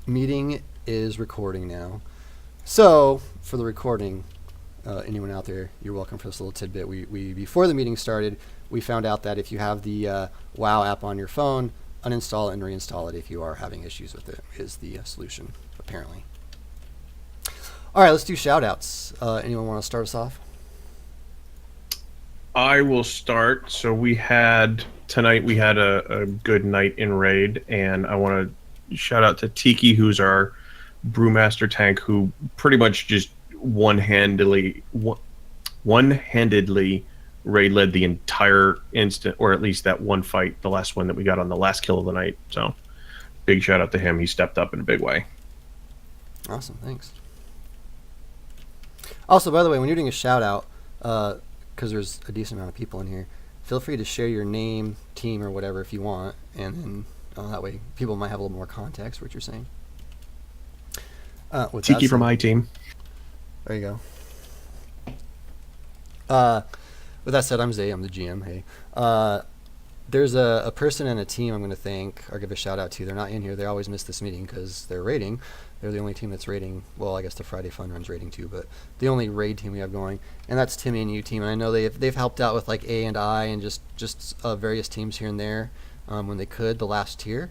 meeting is recording now. So, for the recording, anyone out there, you're welcome for this little tidbit. We before the meeting started, we found out that if you have the WoW app on your phone, uninstall it and reinstall it if you are having issues with it, is the solution, apparently. All right, let's do shout-outs. Anyone want to start us off? I will start. So tonight we had a good night in raid, and I want to shout out to Tiki, who's our brewmaster tank, who pretty much just one-handedly raid led the entire instant, or at least that one fight, the last one that we got on the last kill of the night. So big shout out to him. He stepped up in a big way. Awesome, thanks. Also, by the way, when you're doing a shout-out, because there's a decent amount of people in here, feel free to share your name, team, or whatever if you want, and then that way people might have a little more context for what you're saying. Tiki from my team. There you go. With that said, I'm Zay. I'm the GM. Hey. There's a person and a team I'm going to thank or give a shout out to. They're not in here. They always miss this meeting because they're raiding. They're the only team that's raiding. Well, I guess the Friday Fun Run's raiding too, but the only raid team we have going, and that's Timmy and U team. And I know they've helped out with like A and I and just various teams here and there when they could the last tier.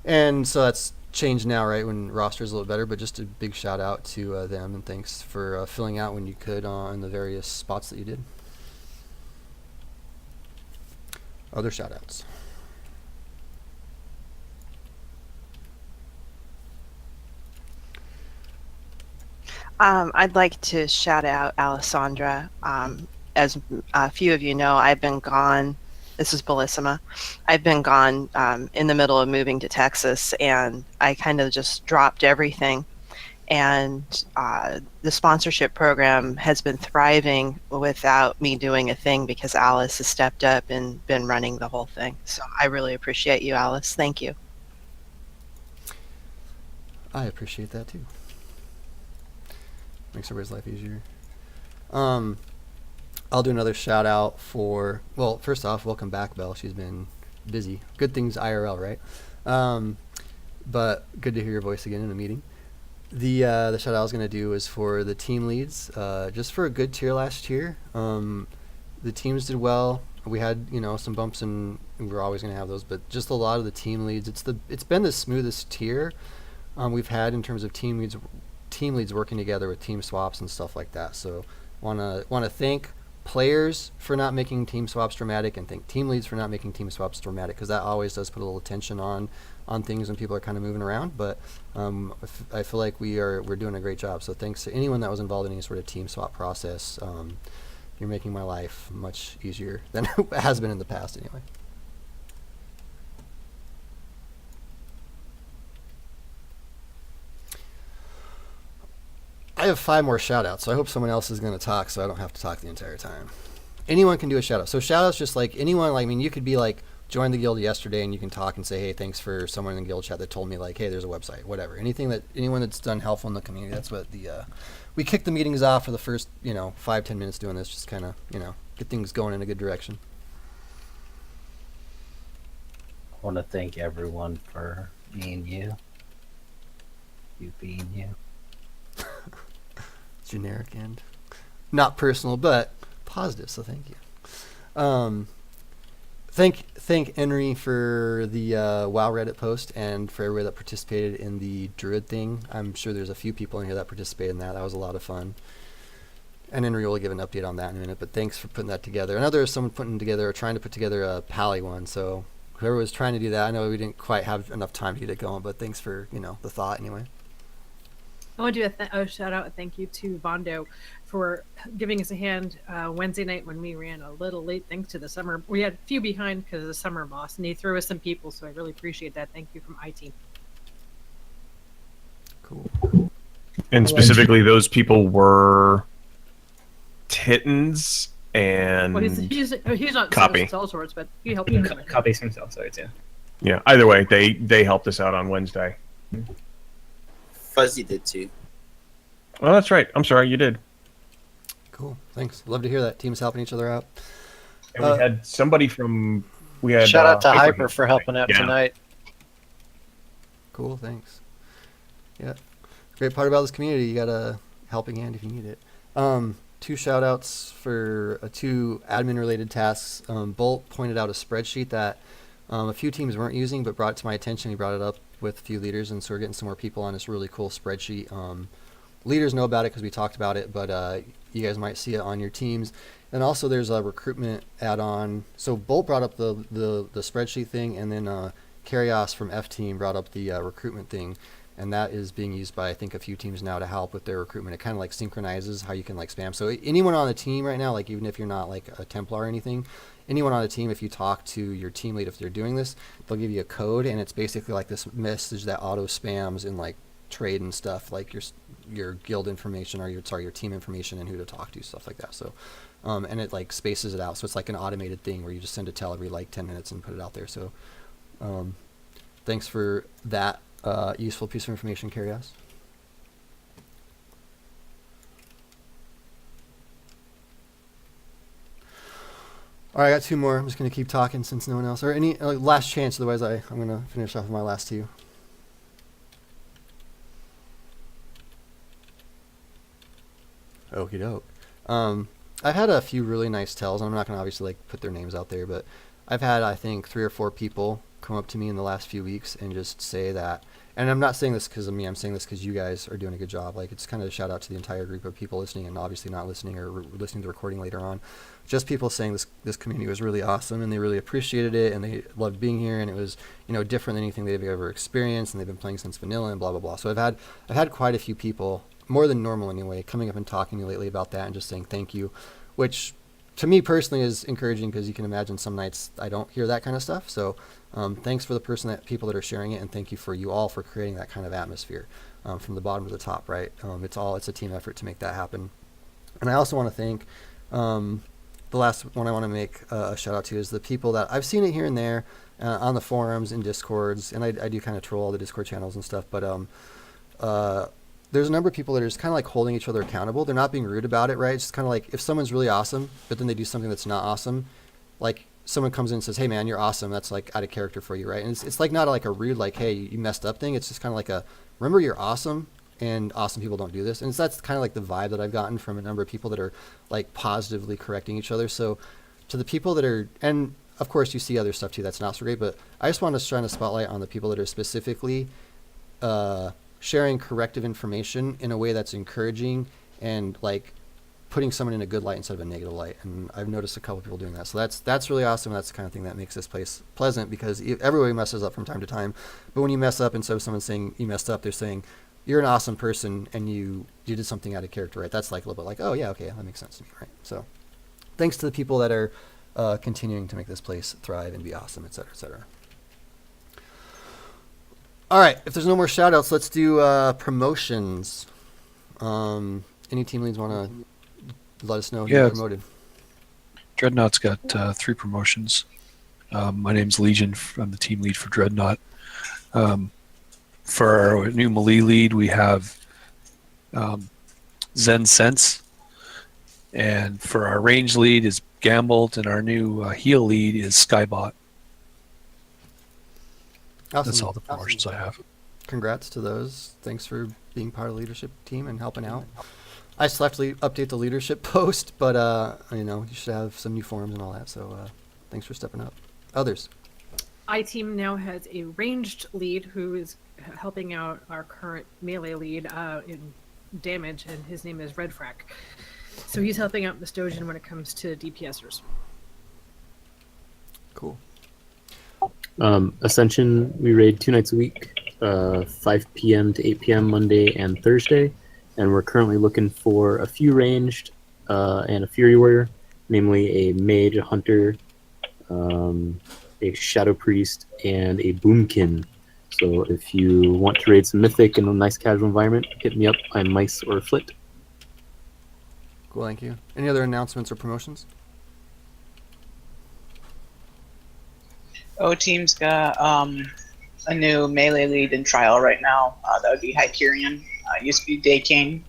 And so that's changed now, right? When roster's a little better. But just a big shout out to them and thanks for filling out when you could on the various spots that you did. Other shout outs. I'd like to shout out Alessandra. As a few of you know, I've been gone. This is Bellissima. I've been gone in the middle of moving to Texas, and I kind of just dropped everything. And the sponsorship program has been thriving without me doing a thing because Alice has stepped up and been running the whole thing. So I really appreciate you, Alice. Thank you. I appreciate that too. Makes everybody's life easier. I'll do another shout out for, well, first off, welcome back, Belle. She's been busy. Good things IRL, right? But good to hear your voice again in a meeting. The shout out I was going to do is for the team leads. Just for a good tier last year. The teams did well. We had, some bumps, and we're always going to have those, but just a lot of the team leads. It's been the smoothest tier we've had in terms of team leads working together with team swaps and stuff like that. So want to thank players for not making team swaps dramatic, and thank team leads for not making team swaps dramatic, because that always does put a little tension on things when people are kind of moving around. But I feel like we're doing a great job. So thanks to anyone that was involved in any sort of team swap process. You're making my life much easier than it has been in the past anyway. I have 5 more shout-outs, so I hope someone else is going to talk so I don't have to talk the entire time. Anyone can do a shout-out. So shout-outs just like anyone, you could be like, joined the guild yesterday and you can talk and say, hey, thanks for someone in the guild chat that told me, like, hey, there's a website, whatever. Anyone that's done helpful in the community, that's what we kick the meetings off for the first, 5-10 minutes doing this, just kind of, get things going in a good direction. I want to thank everyone for being you. You being you. Generic and not personal, but positive. So thank you. Thank Henry for the WoW Reddit post and for everybody that participated in the Druid thing. I'm sure there's a few people in here that participated in that. That was a lot of fun. And Henry will give an update on that in a minute. But thanks for putting that together. I know there was someone trying to put together a Pally one. So whoever was trying to do that, I know we didn't quite have enough time to get it going. But thanks for the thought anyway. I want to do a shout out and thank you to Vondo for giving us a hand Wednesday night when we ran a little late thanks to the summer. We had a few behind because of the summer boss, and he threw us some people, so I really appreciate that. Thank you from iTeam. Cool. And specifically, those people were Tittans and he's not Copy. all sorts, but he helped. Copy some cell sites, yeah. Yeah. Either way, they helped us out on Wednesday. Fuzzy did too. Oh, that's right. I'm sorry, you did. Cool. Thanks. Love to hear that. Teams helping each other out. And we had somebody from. We had Shout out to Hyper Hyper for helping out Yeah. tonight. Cool. Thanks. Yeah. Great part about this community, you got a helping hand if you need it. Two shout outs for two admin related tasks. Bolt pointed out a spreadsheet that a few teams weren't using, but brought it to my attention. He brought it up with a few leaders, and so we're getting some more people on this really cool spreadsheet. Leaders know about it because we talked about it, but you guys might see it on your teams. And also there's a recruitment add-on. So Bolt brought up the spreadsheet thing, and then Karios from F Team brought up the recruitment thing. And that is being used by, I think, a few teams now to help with their recruitment. It kind of like synchronizes how you can like spam. So anyone on the team right now, like even if you're not like a Templar or anything, anyone on the team, if you talk to your team lead, if they're doing this, they'll give you a code, and it's basically like this message that auto spams in like trade and stuff, like your guild information or your team information and who to talk to, stuff like that. So, and it like spaces it out. So it's like an automated thing where you just send a tell every like 10 minutes and put it out there. So, thanks for that. Useful piece of information, Karios. All right, I got two more. I'm just going to keep talking since no one else. Or any last chance, otherwise I'm going to finish off with my last two. Okie doke. I've had a few really nice tells. I'm not going to obviously like put their names out there, but I've had, I think, 3 or 4 people come up to me in the last few weeks and just say that. And I'm not saying this because of me. I'm saying this because you guys are doing a good job. Like, it's kind of a shout out to the entire group of people listening and obviously not listening or listening to the recording later on. Just people saying this community was really awesome and they really appreciated it and they loved being here and it was, different than anything they've ever experienced and they've been playing since vanilla and blah, blah, blah. So I've had quite a few people, more than normal anyway, coming up and talking to me lately about that and just saying thank you, which to me personally is encouraging because you can imagine some nights I don't hear that kind of stuff. So thanks for the people that are sharing it, and thank you for you all for creating that kind of atmosphere from the bottom to the top, right? It's a team effort to make that happen. And I also want to thank the last one I want to make a shout out to is the people that I've seen it here and there on the forums and Discords, and I do kind of troll all the Discord channels and stuff, but there's a number of people that are just kind of like holding each other accountable. They're not being rude about it, right? It's just kind of like if someone's really awesome, but then they do something that's not awesome, like someone comes in and says, hey man, you're awesome. That's like out of character for you, right? And it's like not like a rude, like, hey, you messed up thing. It's just kind of like remember you're awesome and awesome people don't do this. And that's kind of like the vibe that I've gotten from a number of people that are like positively correcting each other. So to the people that are, and of course you see other stuff too that's not so great, but I just want to shine a spotlight on the people that are specifically sharing corrective information in a way that's encouraging and like putting someone in a good light instead of a negative light. And I've noticed a couple people doing that. So that's really awesome. That's the kind of thing that makes this place pleasant because everybody messes up from time to time. But when you mess up, instead of someone saying you messed up, they're saying you're an awesome person and you did something out of character, right? That's like a little bit like, oh yeah, okay, that makes sense to me, right? So thanks to the people that are continuing to make this place thrive and be awesome, et cetera, et cetera. All right, if there's no more shout outs, let's do promotions. Any team leads want to let us know who you're promoted? Dreadnought's got 3 promotions. My name's Legion. I'm the team lead for Dreadnought. For our new melee lead, we have Zen Sense. And for our range lead is Gambled, and our new heal lead is Skybot. Awesome. That's all the promotions I have. Congrats to those. Thanks for being part of the leadership team and helping out. I still have to update the leadership post, but you should have some new forums and all that. So thanks for stepping up. Others. iTeam now has a ranged lead who is helping out our current melee lead in damage, and his name is Redfrack. So he's helping out Mistogen when it comes to DPSers. Cool. Ascension, we raid 2 nights a week, 5 p.m. to 8 p.m. Monday and Thursday, and we're currently looking for a few ranged and a Fury Warrior, namely a Mage, a Hunter, a Shadow Priest, and a Boomkin. So if you want to raid some Mythic in a nice casual environment, hit me up. I'm Mice or Flit. Cool, thank you. Any other announcements or promotions? O-Team's got a new melee lead in trial right now. That would be Hyperion. Used to be Day King.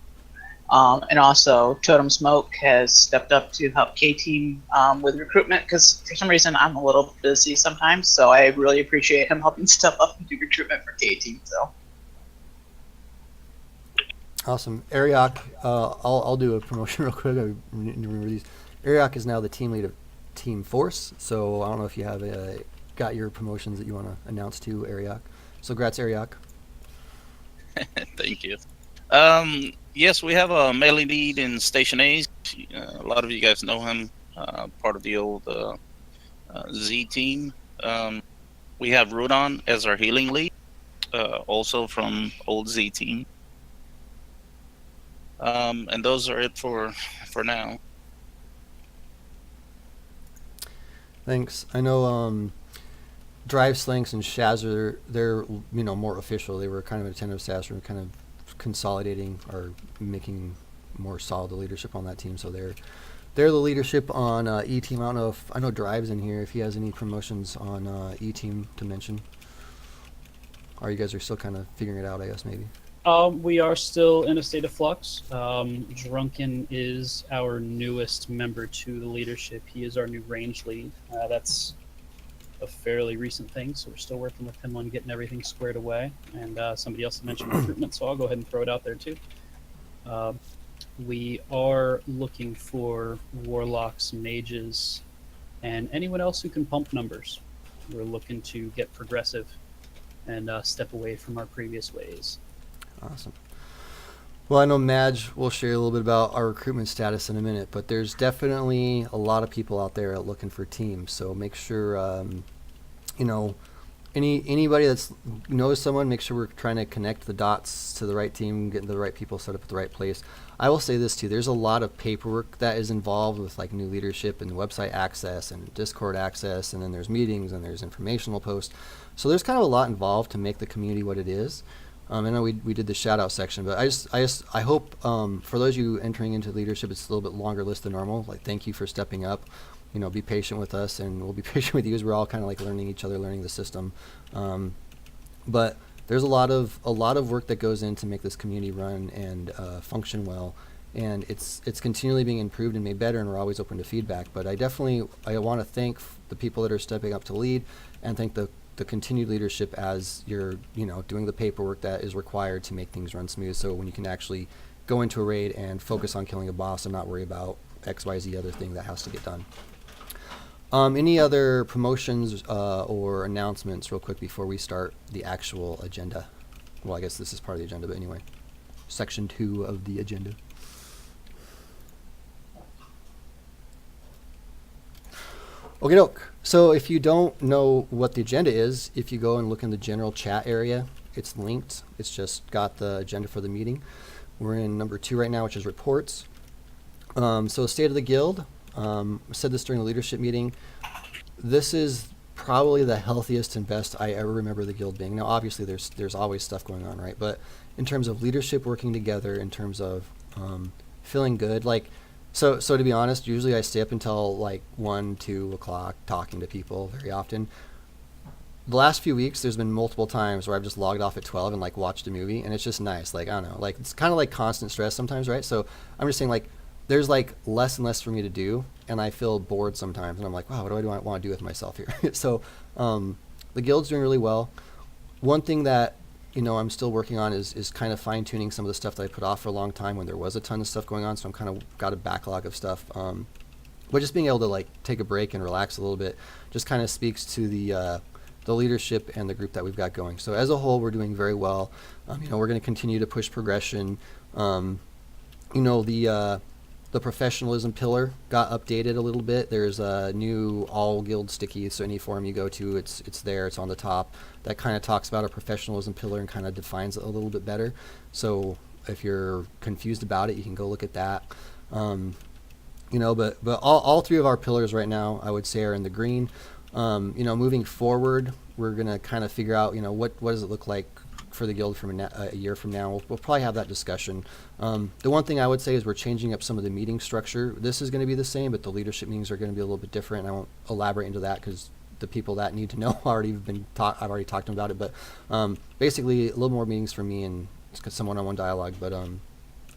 And also Totem Smoke has stepped up to help K-Team with recruitment because for some reason I'm a little busy sometimes. So I really appreciate him helping step up and do recruitment for K-Team. So. Awesome. Ariok, I'll do a promotion real quick. I need to remember these. Ariok is now the team lead of Team Force, so I don't know if you have got your promotions that you want to announce to Ariok. So congrats, Ariok. Thank you. Yes, we have a melee lead in Station A. A lot of you guys know him, part of the old Z team. We have Rudon as our healing lead, also from old Z team. And those are it for now. Thanks. I know Drive Slinks and Shazzer, they're more official. They were kind of attentive staff, and kind of consolidating or making more solid the leadership on that team. So they're the leadership on E team. I don't know if I know Drive's in here. If he has any promotions on E team to mention, or you guys are still kind of figuring it out, I guess maybe. We are still in a state of flux. Drunken is our newest member to the leadership. He is our new range lead. That's a fairly recent thing, so we're still working with him on getting everything squared away. And somebody else mentioned recruitment, so I'll go ahead and throw it out there too. We are looking for warlocks, mages, and anyone else who can pump numbers. We're looking to get progressive and step away from our previous ways. Awesome. Well, I know Madge will share a little bit about our recruitment status in a minute, but there's definitely a lot of people out there looking for teams. So make sure, anybody that's knows someone, make sure we're trying to connect the dots to the right team, getting the right people set up at the right place. I will say this too: there's a lot of paperwork that is involved with like new leadership and website access and Discord access, and then there's meetings and there's informational posts. So there's kind of a lot involved to make the community what it is. I know we did the shout out section, but I hope for those of you entering into leadership, it's a little bit longer list than normal. Like, thank you for stepping up. Be patient with us, and we'll be patient with you as we're all kind of like learning each other, learning the system. But there's a lot of work that goes in to make this community run and function well, and it's continually being improved and made better, and we're always open to feedback. But I want to thank the people that are stepping up to lead, and thank the continued leadership as you're doing the paperwork that is required to make things run smooth, so when you can actually go into a raid and focus on killing a boss and not worry about XYZ other thing that has to get done. Any other promotions or announcements real quick before we start the actual agenda? Well, I guess this is part of the agenda, but anyway, section 2 of the agenda. Okay, doke. So if you don't know what the agenda is, if you go and look in the general chat area, it's linked. It's just got the agenda for the meeting. We're in number 2 right now, which is reports. So state of the guild. I said this during the leadership meeting. This is probably the healthiest and best I ever remember the guild being. Now, obviously, there's always stuff going on, right? But in terms of leadership working together, in terms of feeling good, like. So to be honest, usually I stay up until like 1, 2 o'clock talking to people very often. The last few weeks, there's been multiple times where I've just logged off at 12 and like watched a movie, and it's just nice. Like, I don't know, like it's kind of like constant stress sometimes, right? So I'm just saying, like, there's like less and less for me to do, and I feel bored sometimes, and I'm like, wow, what do I want to do with myself here? So the guild's doing really well. One thing that I'm still working on is kind of fine-tuning some of the stuff that I put off for a long time when there was a ton of stuff going on, so I'm kind of got a backlog of stuff. But just being able to like take a break and relax a little bit just kind of speaks to the leadership and the group that we've got going. So as a whole, we're doing very well. We're going to continue to push progression. The professionalism pillar got updated a little bit. There's a new all guild sticky, so any forum you go to, it's there, it's on the top. That kind of talks about a professionalism pillar and kind of defines it a little bit better. So if you're confused about it, you can go look at that. But all 3 of our pillars right now, I would say, are in the green. Moving forward, we're gonna kind of figure out, what does it look like for the guild from a year from now. We'll probably have that discussion. The one thing I would say is we're changing up some of the meeting structure. This is going to be the same, but the leadership meetings are going to be a little bit different. I won't elaborate into that because the people that need to know I've already talked to them about it. But basically, a little more meetings for me and some one-on-one dialogue. But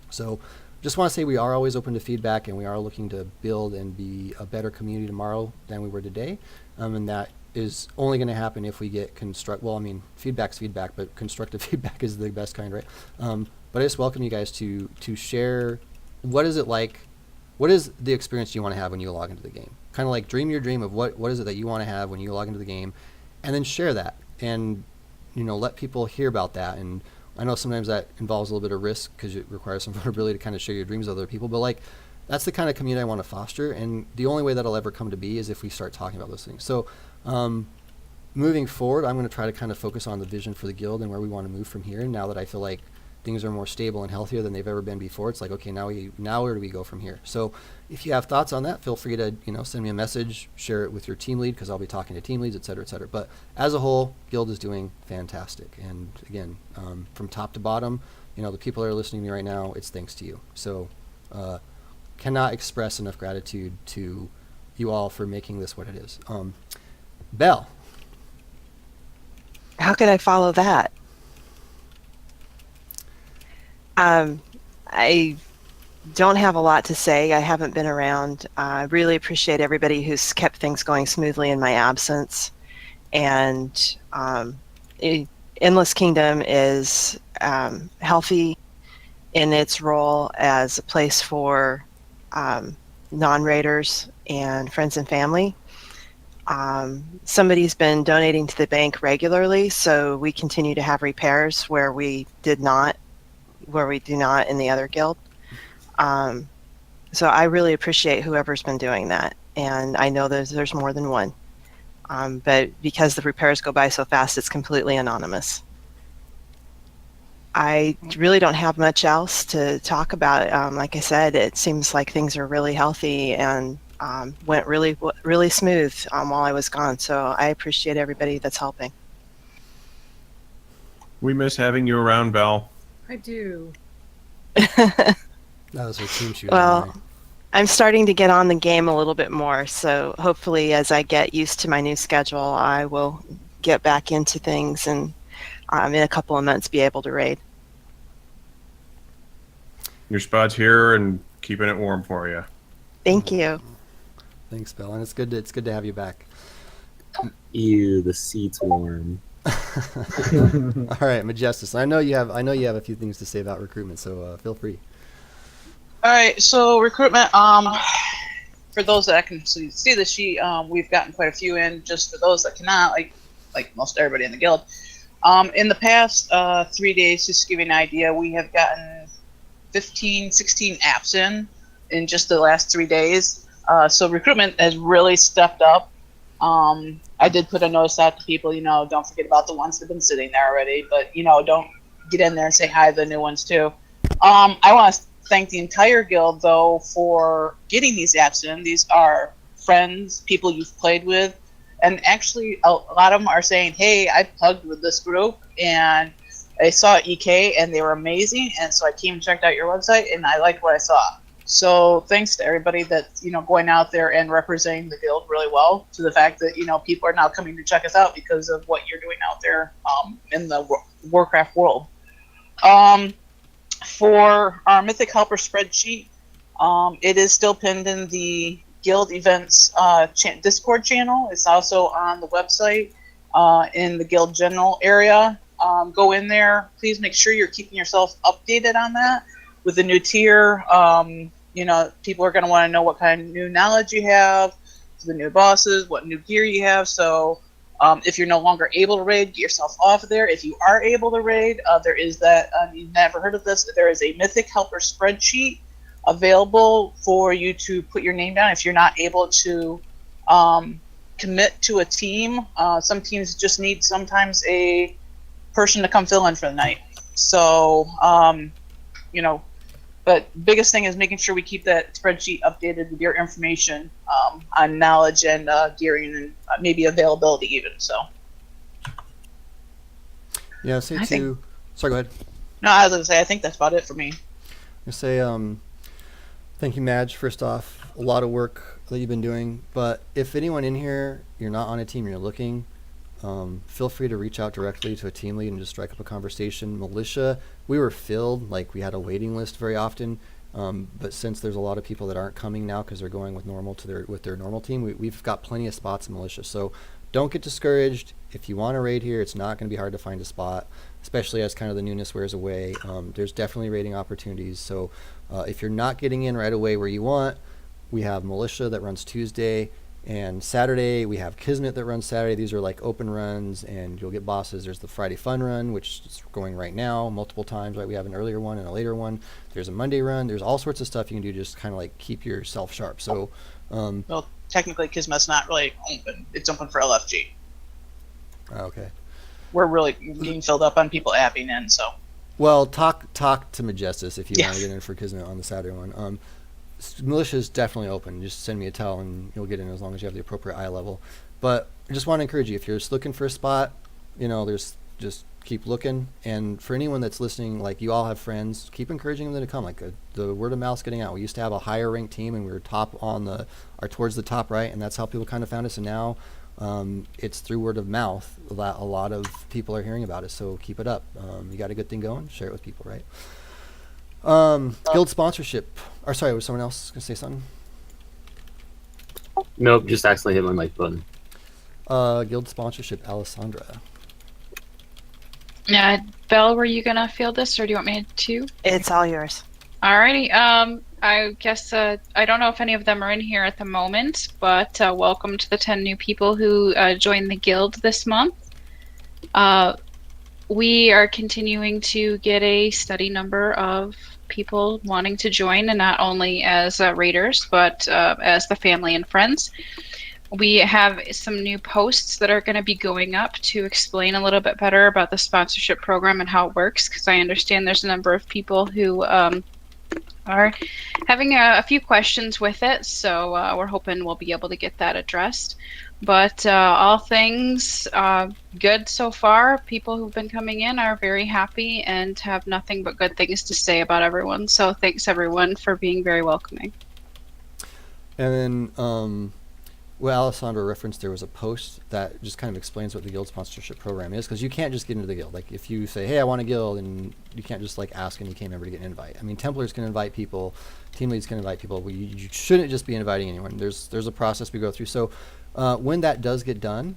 so just want to say we are always open to feedback, and we are looking to build and be a better community tomorrow than we were today. And that is only going to happen if we get feedback's feedback, but constructive feedback is the best kind, right? But I just welcome you guys to share, what is it like, what is the experience you want to have when you log into the game? Kind of like dream your dream of what is it that you want to have when you log into the game, and then share that, and let people hear about that. And I know sometimes that involves a little bit of risk because it requires some vulnerability to kind of share your dreams with other people, but like, that's the kind of community I want to foster, and the only way that'll ever come to be is if we start talking about those things. So moving forward, I'm going to try to kind of focus on the vision for the guild and where we want to move from here. And now that I feel like things are more stable and healthier than they've ever been before, it's like, okay, now where do we go from here? So if you have thoughts on that, feel free to send me a message, share it with your team lead, because I'll be talking to team leads, et cetera, et cetera. But as a whole, guild is doing fantastic. And again, from top to bottom, the people that are listening to me right now, it's thanks to you. So cannot express enough gratitude to you all for making this what it is. Belle. How could I follow that? I don't have a lot to say. I haven't been around. I really appreciate everybody who's kept things going smoothly in my absence. And Endless Kingdom is healthy in its role as a place for non-raiders and friends and family. Somebody's been donating to the bank regularly, so we continue to have repairs where we do not in the other guild. So I really appreciate whoever's been doing that, and I know there's more than one. But because the repairs go by so fast, it's completely anonymous. I really don't have much else to talk about. Like I said, it seems like things are really healthy and went really smooth while I was gone. So I appreciate everybody that's helping. We miss having you around, Val. I do. That was her team shooting. Well, I'm starting to get on the game a little bit more. So hopefully as I get used to my new schedule, I will get back into things and in a couple of months be able to raid. Your spot's here and keeping it warm for you. Thank you. Thanks, Belle, and it's good to have you back. Ew, the seat's warm. All right, Majestus. I know you have a few things to say about recruitment, so feel free. All right, so recruitment. For those that can see the sheet, we've gotten quite a few in. Just for those that cannot, like most everybody in the guild. In the past 3 days, just to give you an idea, we have gotten 15, 16 apps in just the last 3 days. So recruitment has really stepped up. I did put a notice out to people, don't forget about the ones that have been sitting there already, but, don't get in there and say hi to the new ones too. I want to thank the entire guild, though, for getting these apps in. These are friends, people you've played with, and actually a lot of them are saying, hey, I plugged with this group, and I saw EK, and they were amazing, and so I came and checked out your website, and I liked what I saw. So thanks to everybody that's, going out there and representing the guild really well, to the fact that, people are now coming to check us out because of what you're doing out there in the Warcraft world. For our Mythic Helper spreadsheet, it is still pinned in the guild events Discord channel. It's also on the website in the guild general area. Go in there. Please make sure you're keeping yourself updated on that. With the new tier, people are going to want to know what kind of new knowledge you have, the new bosses, what new gear you have. So if you're no longer able to raid, get yourself off of there. If you are able to raid, there is that, you've never heard of this, there is a Mythic Helper spreadsheet available for you to put your name down if you're not able to commit to a team. Some teams just need sometimes a person to come fill in for the night. So, but biggest thing is making sure we keep that spreadsheet updated with your information on knowledge and gearing and maybe availability even. So. Yeah, sorry, go ahead. No, I was going to say, I think that's about it for me. I say, thank you, Madge. First off, a lot of work that you've been doing. But if anyone in here, you're not on a team, you're looking, feel free to reach out directly to a team lead and just strike up a conversation. Militia, we were filled, like we had a waiting list very often. But since there's a lot of people that aren't coming now because they're going with their normal team, we've got plenty of spots in Militia. So don't get discouraged. If you want to raid here, it's not going to be hard to find a spot, especially as kind of the newness wears away. There's definitely raiding opportunities. So if you're not getting in right away where you want, we have Militia that runs Tuesday and Saturday. We have Kismet that runs Saturday. These are like open runs, and you'll get bosses. There's the Friday Fun Run, which is going right now multiple times. Right, we have an earlier one and a later one. There's a Monday run. There's all sorts of stuff you can do to just kind of like keep yourself sharp. So Well, technically, Kismet's not really open. It's open for LFG. okay. We're really being filled up on people apping in, so. Well, talk to Majestus if you Yeah. want to get in for Kismet on the Saturday one. Militia is definitely open. Just send me a tell and you'll get in as long as you have the appropriate eye level. But I just want to encourage you, if you're just looking for a spot, there's just keep looking. And for anyone that's listening, like you all have friends, keep encouraging them to come. Like the word of mouth's getting out. We used to have a higher ranked team and we were towards the top right, and that's how people kind of found us. And now it's through word of mouth that a lot of people are hearing about us. So keep it up. You got a good thing going, share it with people, right? Guild sponsorship. Or sorry, was someone else gonna say something? Nope, just accidentally hit my mic button. Guild sponsorship, Alessandra. Yeah, Belle, were you gonna field this, or do you want me to? It's all yours. Alrighty. I guess I don't know if any of them are in here at the moment, but welcome to the 10 new people who joined the guild this month. We are continuing to get a steady number of people wanting to join, and not only as raiders, but as the family and friends. We have some new posts that are going to be going up to explain a little bit better about the sponsorship program and how it works, because I understand there's a number of people who are having a few questions with it, so we're hoping we'll be able to get that addressed. But all things good so far. People who've been coming in are very happy and have nothing but good things to say about everyone. So thanks everyone for being very welcoming. And then, well, Alessandra referenced there was a post that just kind of explains what the guild sponsorship program is, because you can't just get into the guild. Like if you say, hey, I want a guild, and you can't just like ask any member to get an invite. I mean, Templars can invite people, team leads can invite people. You shouldn't just be inviting anyone. There's a process we go through. So when that does get done,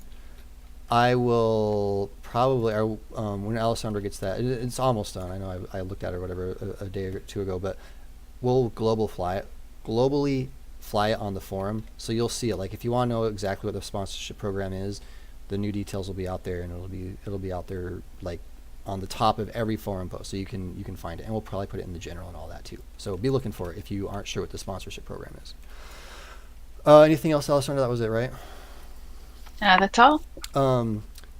I will probably, when Alessandra gets that, it's almost done. I know I looked at it or whatever a day or two ago, but we'll globally fly it on the forum, so you'll see it. Like if you want to know exactly what the sponsorship program is, the new details will be out there, and it'll be out there like on the top of every forum post, so you can find it, and we'll probably put it in the general and all that too. So be looking for it if you aren't sure what the sponsorship program is. Anything else, Alessandra? That was it, right? That's all.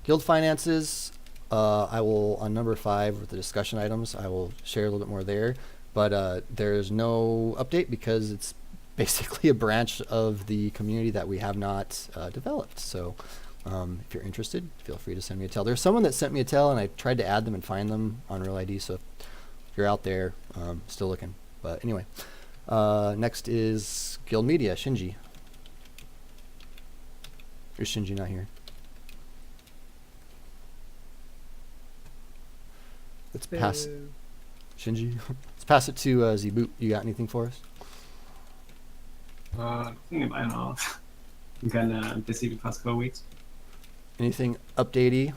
Guild finances. I will, on number 5 with the discussion items, I will share a little bit more there, but there's no update because it's basically a branch of the community that we have not developed. So if you're interested, feel free to send me a tell. There's someone that sent me a tell, and I tried to add them and find them on Real ID. So if you're out there, still looking. But anyway, next is Guild Media, Shinji. Or Shinji not here? Let's pass Shinji. Let's pass it to Z-Boot. You got anything for us? Nothing in line off. I'm kind of busy the past couple weeks. Anything updatey?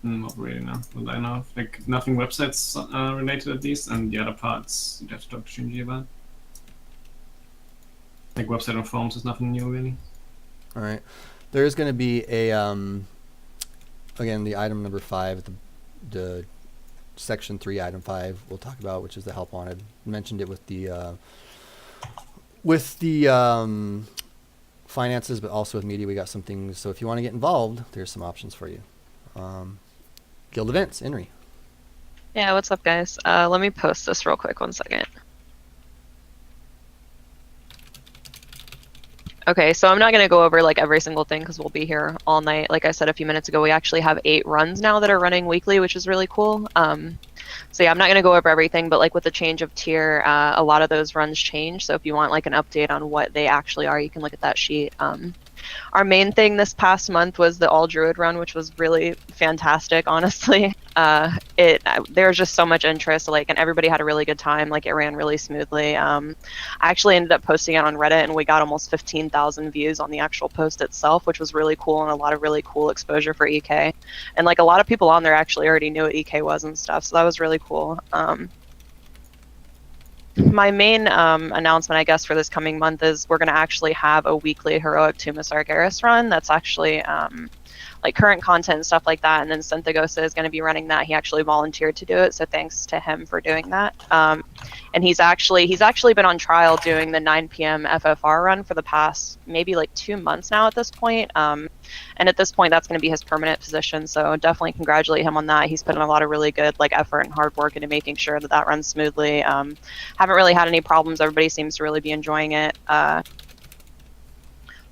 Not really, no. Not line off. Like, nothing websites related at least, and the other parts you have to talk to Shinji about. Like, website and forums is nothing new, really. Alright. There is going to be a, again, the item number 5, the section 3, item 5 we'll talk about, which is the help wanted. Mentioned it with the finances, but also with media we got some things. So if you want to get involved, there's some options for you. Guild events, Henry. Yeah, what's up, guys? Let me post this real quick, 1 second. Okay, so I'm not going to go over like every single thing because we'll be here all night. Like I said a few minutes ago, we actually have 8 runs now that are running weekly, which is really cool. So yeah, I'm not going to go over everything, but like with the change of tier, a lot of those runs change. So if you want like an update on what they actually are, you can look at that sheet. Our main thing this past month was the All Druid run, which was really fantastic, honestly. There was just so much interest, like, and everybody had a really good time. Like, it ran really smoothly. I actually ended up posting it on Reddit, and we got almost 15,000 views on the actual post itself, which was really cool and a lot of really cool exposure for EK. And like a lot of people on there actually already knew what EK was and stuff, so that was really cool. My main announcement, I guess, for this coming month is we're going to actually have a weekly Heroic Tomb of Sargeras run. That's actually like current content and stuff like that. And then Synthagosa is going to be running that. He actually volunteered to do it, so thanks to him for doing that. And he's actually been on trial doing the 9 p.m. FFR run for the past maybe like 2 months now at this point. And at this point, that's going to be his permanent position. So definitely congratulate him on that. He's put in a lot of really good like effort and hard work into making sure that that runs smoothly. Haven't really had any problems. Everybody seems to really be enjoying it.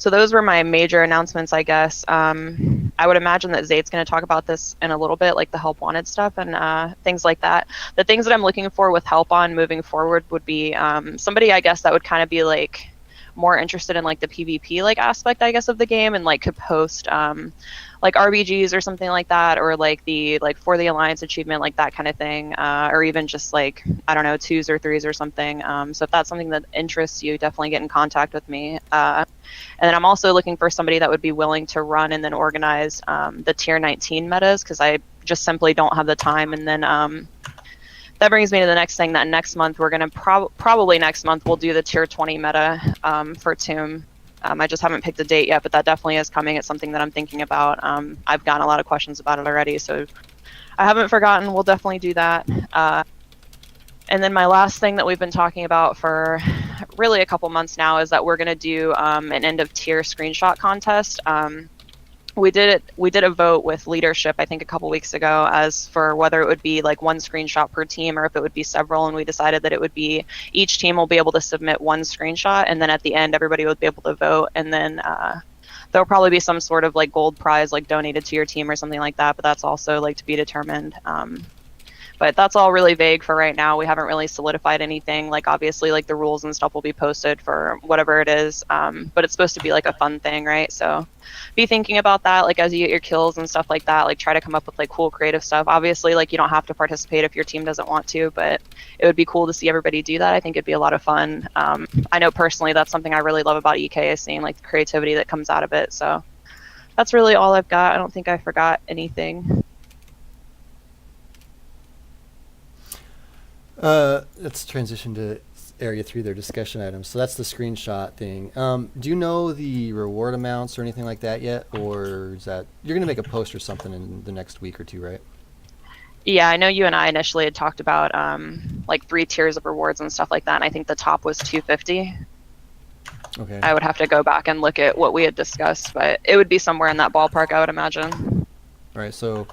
So those were my major announcements, I guess. I would imagine that Zaid's going to talk about this in a little bit, like the help wanted stuff and things like that. The things that I'm looking for with help on moving forward would be somebody, I guess, that would kind of be like more interested in like the PvP like aspect, I guess, of the game, and like could post like RBGs or something like that, or like the like for the Alliance achievement, like that kind of thing, or even just like, I don't know, 2s or 3s or something. So if that's something that interests you, definitely get in contact with me. And then I'm also looking for somebody that would be willing to run and then organize the tier 19 metas, because I just simply don't have the time. And then that brings me to the next thing, that next month we're going to probably next month we'll do the tier 20 meta for Tomb. I just haven't picked a date yet, but that definitely is coming. It's something that I'm thinking about. I've gotten a lot of questions about it already, so I haven't forgotten. We'll definitely do that. And then my last thing that we've been talking about for really a couple months now is that we're going to do an end of tier screenshot contest. We did a vote with leadership, I think a couple weeks ago, as for whether it would be like 1 screenshot per team or if it would be several, and we decided that it would be each team will be able to submit 1 screenshot, and then at the end everybody would be able to vote, and then there'll probably be some sort of like gold prize like donated to your team or something like that, but that's also like to be determined. But that's all really vague for right now. We haven't really solidified anything. Like obviously like the rules and stuff will be posted for whatever it is, but it's supposed to be like a fun thing, right? So be thinking about that, like as you get your kills and stuff like that, like try to come up with like cool creative stuff. Obviously like you don't have to participate if your team doesn't want to, but it would be cool to see everybody do that. I think it'd be a lot of fun. I know personally that's something I really love about EK, is seeing like the creativity that comes out of it. So that's really all I've got. I don't think I forgot anything. Let's transition to Area 3, their discussion items. So that's the screenshot thing. Do you know the reward amounts or anything like that yet? Or is that, you're going to make a post or something in the next week or two, right? Yeah, I know you and I initially had talked about like 3 tiers of rewards and stuff like that, and I think the top was 250. Okay. I would have to go back and look at what we had discussed, but it would be somewhere in that ballpark, I would imagine. All right, so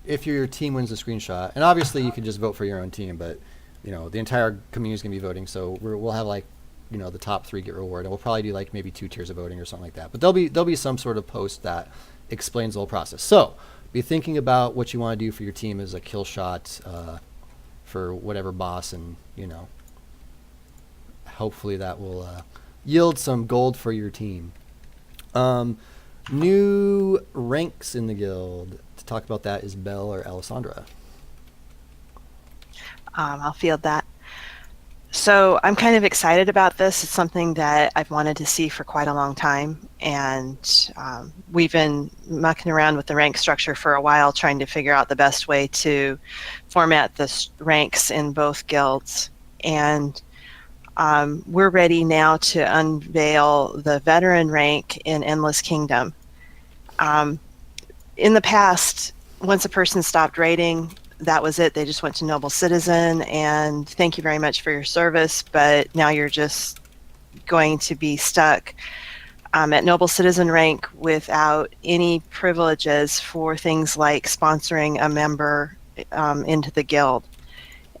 if your team wins the screenshot, and obviously you can just vote for your own team, but you know the entire community is going to be voting, so we'll have like, you know, the top 3 get reward, and we'll probably do like maybe 2 tiers of voting or something like that. But there'll be some sort of post that explains the whole process. So be thinking about what you want to do for your team as a kill shot for whatever boss, and you know, hopefully that will yield some gold for your team. New ranks in the guild. To talk about that is Belle or Alessandra. I'll field that. So I'm kind of excited about this. It's something that I've wanted to see for quite a long time, and we've been mucking around with the rank structure for a while, trying to figure out the best way to format the ranks in both guilds. And we're ready now to unveil the veteran rank in Endless Kingdom. In the past, once a person stopped raiding, that was it. They just went to Noble Citizen and thank you very much for your service, but now you're just going to be stuck at Noble Citizen rank without any privileges for things like sponsoring a member into the guild.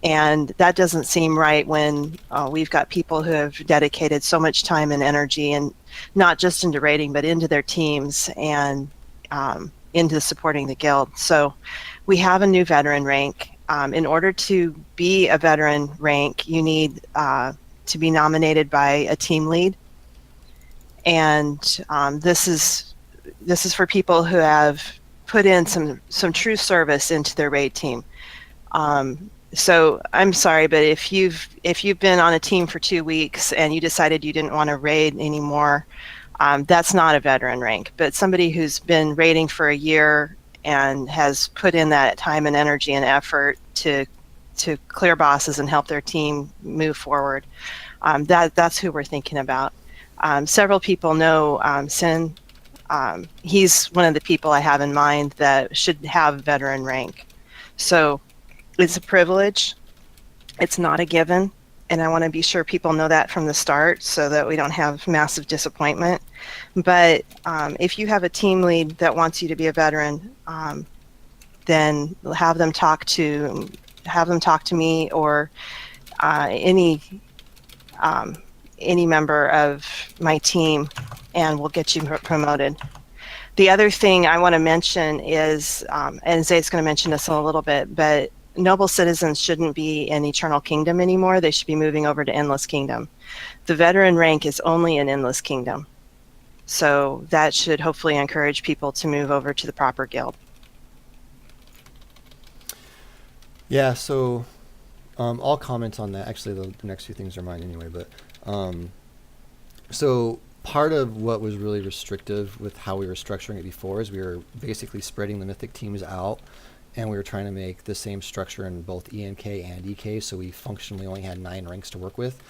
And that doesn't seem right when we've got people who have dedicated so much time and energy, and not just into raiding, but into their teams and into supporting the guild. So we have a new veteran rank. In order to be a veteran rank, you need to be nominated by a team lead. and this is for people who have put in some true service into their raid team. So I'm sorry, but if you've been on a team for 2 weeks and you decided you didn't want to raid anymore, that's not a veteran rank. But somebody who's been raiding for a year and has put in that time and energy and effort to clear bosses and help their team move forward, that's who we're thinking about. Several people know Sin. He's one of the people I have in mind that should have veteran rank. So it's a privilege. It's not a given. And I want to be sure people know that from the start so that we don't have massive disappointment. But if you have a team lead that wants you to be a veteran, then have them talk to me or any member of my team, and we'll get you promoted. The other thing I want to mention is, and Zay's going to mention this in a little bit, but noble citizens shouldn't be in Eternal Kingdom anymore. They should be moving over to Endless Kingdom. The veteran rank is only in Endless Kingdom. So that should hopefully encourage people to move over to the proper guild. Yeah, so I'll comment on that. Actually, the next few things are mine anyway, but so part of what was really restrictive with how we were structuring it before is we were basically spreading the mythic teams out, and we were trying to make the same structure in both ENK and EK, so we functionally only had 9 ranks to work with.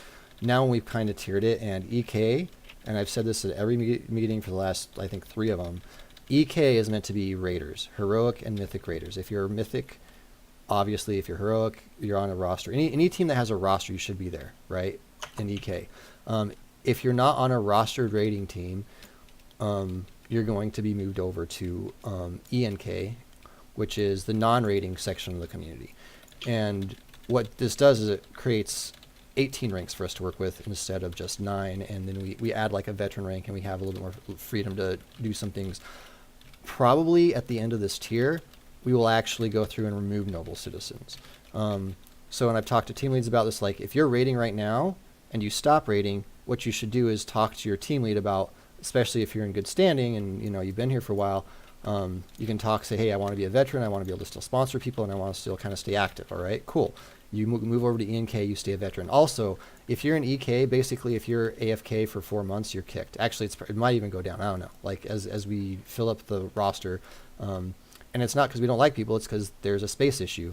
Now we've kind of tiered it, and EK, and I've said this at every meeting for the last, I think, 3 of them, EK is meant to be raiders, heroic and mythic raiders. If you're mythic, obviously, if you're heroic, you're on a roster. Any team that has a roster, you should be there, right, in EK. If you're not on a rostered raiding team, you're going to be moved over to ENK, which is the non-rating section of the community. And what this does is it creates 18 ranks for us to work with instead of just 9, and then we add like a veteran rank, and we have a little bit more freedom to do some things. Probably at the end of this tier, we will actually go through and remove noble citizens. So when I've talked to team leads about this, like if you're raiding right now and you stop raiding, what you should do is talk to your team lead about, especially if you're in good standing and you've been here for a while, you can talk, say, hey, I want to be a veteran, I want to be able to still sponsor people, and I want to still kind of stay active. All right, cool. You move over to ENK, you stay a veteran. Also, if you're in EK, basically if you're AFK for 4 months, you're kicked. Actually, it might even go down. I don't know. Like as we fill up the roster, and it's not because we don't like people, it's because there's a space issue.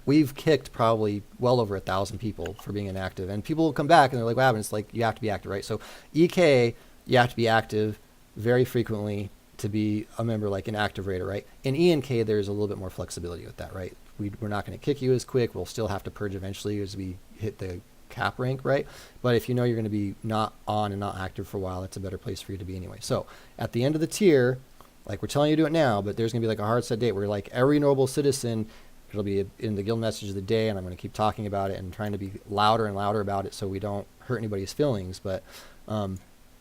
We've kicked probably well over 1,000 people for being inactive, and people will come back and they're like, wow, and it's like you have to be active, right? So EK, you have to be active very frequently to be a member, like an active raider, right? In ENK, there's a little bit more flexibility with that, right? We're not going to kick you as quick. We'll still have to purge eventually as we hit the cap rank, right? But if you know you're going to be not on and not active for a while, it's a better place for you to be anyway. So at the end of the tier, like we're telling you to do it now, but there's going to be like a hard set date where like every noble citizen, it'll be in the guild message of the day, and I'm going to keep talking about it and trying to be louder and louder about it so we don't hurt anybody's feelings. But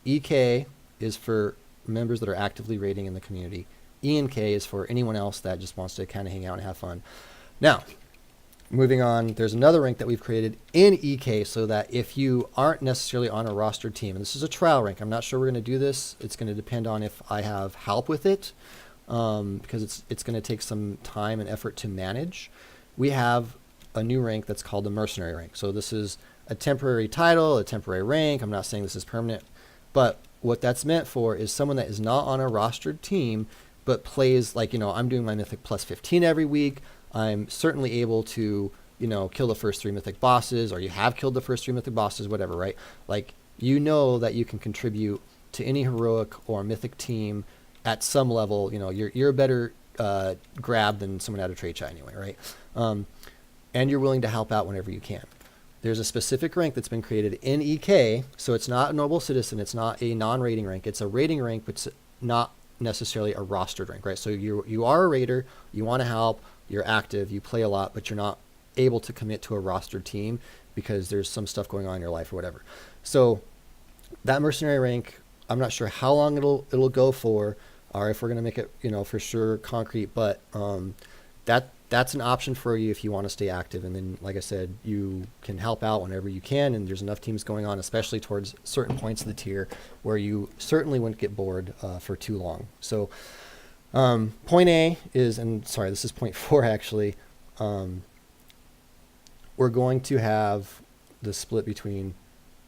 EK is for members that are actively raiding in the community. ENK is for anyone else that just wants to kind of hang out and have fun. Now, moving on, there's another rank that we've created in EK so that if you aren't necessarily on a rostered team, and this is a trial rank, I'm not sure we're going to do this. It's going to depend on if I have help with it, because it's going to take some time and effort to manage. We have a new rank that's called the mercenary rank. So this is a temporary title, a temporary rank. I'm not saying this is permanent, but what that's meant for is someone that is not on a rostered team but plays, like, I'm doing my mythic plus 15 every week. I'm certainly able to, kill the first 3 mythic bosses, or you have killed the first 3 mythic bosses, whatever, right? Like, that you can contribute to any heroic or mythic team at some level. You're a better grab than someone out of trade chat anyway, right? And you're willing to help out whenever you can. There's a specific rank that's been created in EK, so it's not a noble citizen, it's not a non-rating rank, it's a rating rank, but it's not necessarily a rostered rank, right? So you are a raider, you want to help, you're active, you play a lot, but you're not able to commit to a rostered team because there's some stuff going on in your life or whatever. So that mercenary rank, I'm not sure how long it'll go for, or if we're going to make it, for sure concrete, but that that's an option for you if you want to stay active. And then, like I said, you can help out whenever you can. And there's enough teams going on, especially towards certain points of the tier where you certainly wouldn't get bored for too long. So point A is, and sorry, this is point 4 actually. We're going to have the split between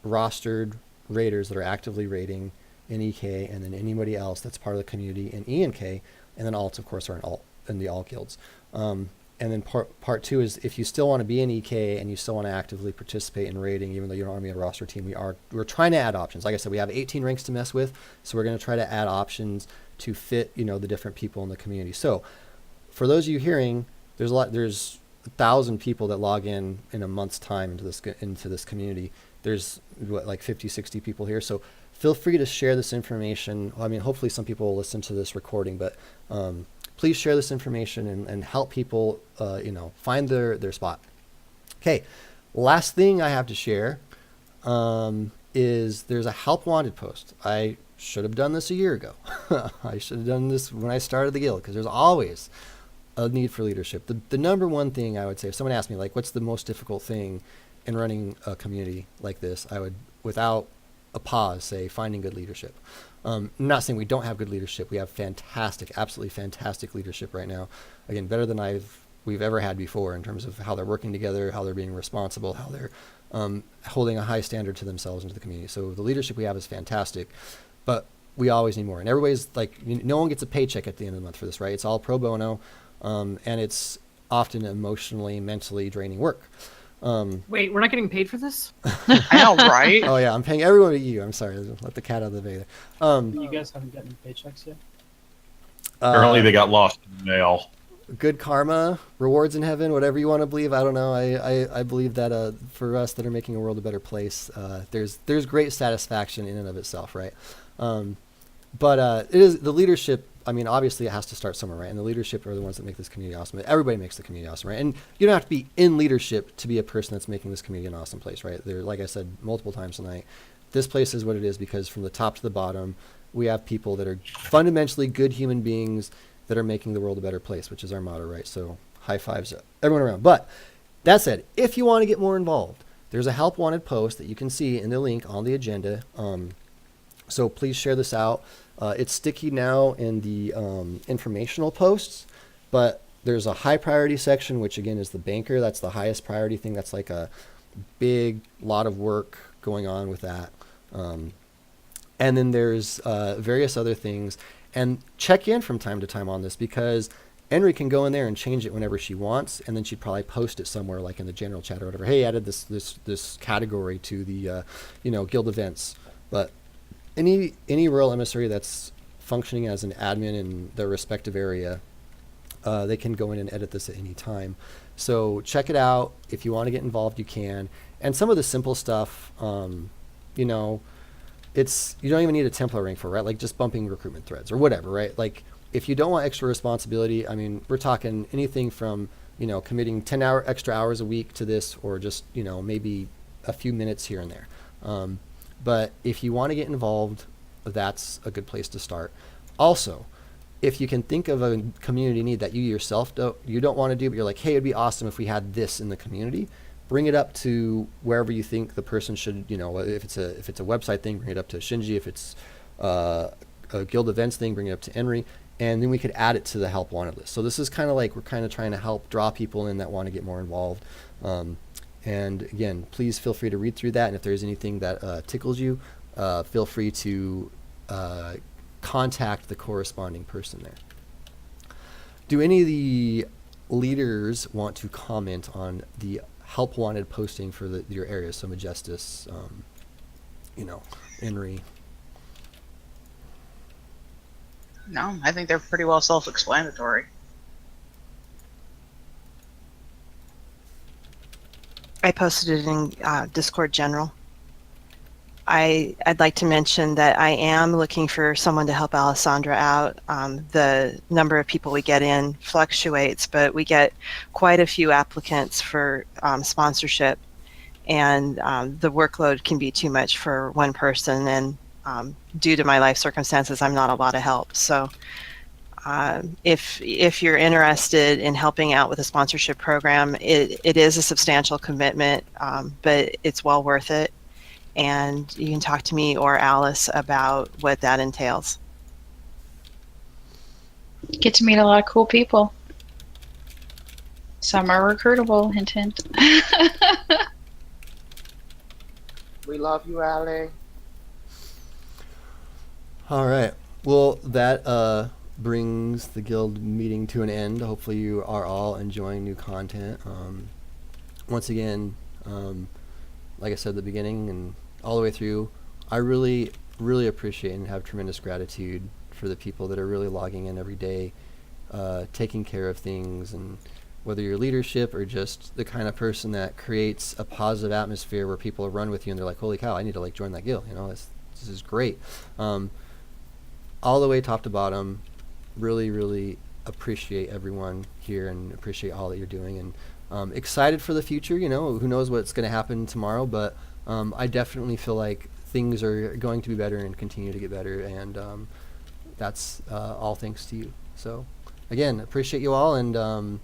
rostered raiders that are actively raiding in EK, and then anybody else that's part of the community in ENK, and then alts, of course, are in the alt guilds. And then part 2 is if you still want to be in EK and you still want to actively participate in raiding, even though you don't want to be a roster team, we're trying to add options. Like I said, we have 18 ranks to mess with, so we're going to try to add options to fit, the different people in the community. So for those of you hearing, there's 1,000 people that log in a month's time into this community. There's like 50, 60 people here. So feel free to share this information. I mean, hopefully some people will listen to this recording, but please share this information and help people, find their spot. Okay, last thing I have to share is there's a help wanted post. I should have done this a year ago. I should have done this when I started the guild, because there's always a need for leadership. The number one thing I would say, if someone asked me, like, what's the most difficult thing in running a community like this, I would, without a pause, say finding good leadership. I'm not saying we don't have good leadership. We have fantastic, absolutely fantastic leadership right now. Again, better than we've ever had before in terms of how they're working together, how they're being responsible, how they're holding a high standard to themselves and to the community. So the leadership we have is fantastic, but we always need more. And everybody's like, no one gets a paycheck at the end of the month for this, right? It's all pro bono, and it's often emotionally, mentally draining work. Wait, we're not getting paid for this? I know, right? Oh yeah, I'm paying everyone but you. I'm sorry, let the cat out of the bag there. You guys haven't gotten paychecks yet? Apparently they got lost in the mail. Good karma, rewards in heaven, whatever you want to believe. I don't know. I believe that for us that are making a world a better place, there's great satisfaction in and of itself, right? But it is the leadership. I mean, obviously it has to start somewhere, right? And the leadership are the ones that make this community awesome. Everybody makes the community awesome, right? And you don't have to be in leadership to be a person that's making this community an awesome place, right? There, like I said multiple times tonight, this place is what it is because from the top to the bottom, we have people that are fundamentally good human beings that are making the world a better place, which is our motto, right? So high fives to everyone around. But that said, if you want to get more involved, there's a help wanted post that you can see in the link on the agenda. So please share this out. It's sticky now in the informational posts, but there's a high priority section, which again is the banker. That's the highest priority thing. That's like a big lot of work going on with that. And then there's various other things. And check in from time to time on this because Henry can go in there and change it whenever she wants, and then she'd probably post it somewhere like in the general chat or whatever. Hey, added this category to the guild events. But any royal emissary that's functioning as an admin in their respective area, they can go in and edit this at any time. So check it out. If you want to get involved, you can. And some of the simple stuff, it's you don't even need a Templar rank for, right? Like just bumping recruitment threads or whatever, right? Like if you don't want extra responsibility, I mean, we're talking anything from committing 10 extra hours a week to this, or just maybe a few minutes here and there. But if you want to get involved, that's a good place to start. Also, if you can think of a community need that you yourself don't want to do, but you're like, hey, it'd be awesome if we had this in the community, bring it up to wherever you think the person should, if it's a website thing, bring it up to Shinji. If it's a guild events thing, bring it up to Henry. And then we could add it to the help wanted list. So this is kind of like we're kind of trying to help draw people in that want to get more involved. And again, please feel free to read through that. And if there's anything that tickles you, feel free to contact the corresponding person there. Do any of the leaders want to comment on the help wanted posting for your area? So Majestus, Henry. No, I think they're pretty well self-explanatory. I posted it in Discord General. I'd like to mention that I am looking for someone to help Alessandra out. The number of people we get in fluctuates, but we get quite a few applicants for sponsorship, and the workload can be too much for one person, and due to my life circumstances, I'm not a lot of help. So If you're interested in helping out with a sponsorship program, it is a substantial commitment, but it's well worth it. And you can talk to me or Alice about what that entails. Get to meet a lot of cool people. Some are recruitable, hint, hint. We love you, Ale. All right. Well, that brings the guild meeting to an end. Hopefully, you are all enjoying new content. Once again, like I said at the beginning and all the way through, I really, really appreciate and have tremendous gratitude for the people that are really logging in every day, taking care of things, and whether you're leadership or just the kind of person that creates a positive atmosphere where people run with you and they're like, holy cow, I need to like join that guild. You know, this is great. All the way top to bottom, really, really appreciate everyone here and appreciate all that you're doing, and excited for the future. You know, who knows what's going to happen tomorrow, but I definitely feel like things are going to be better and continue to get better, and that's all thanks to you. So again, appreciate you all, and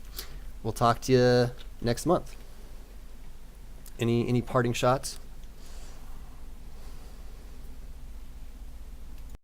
we'll talk to you next month. Any parting shots?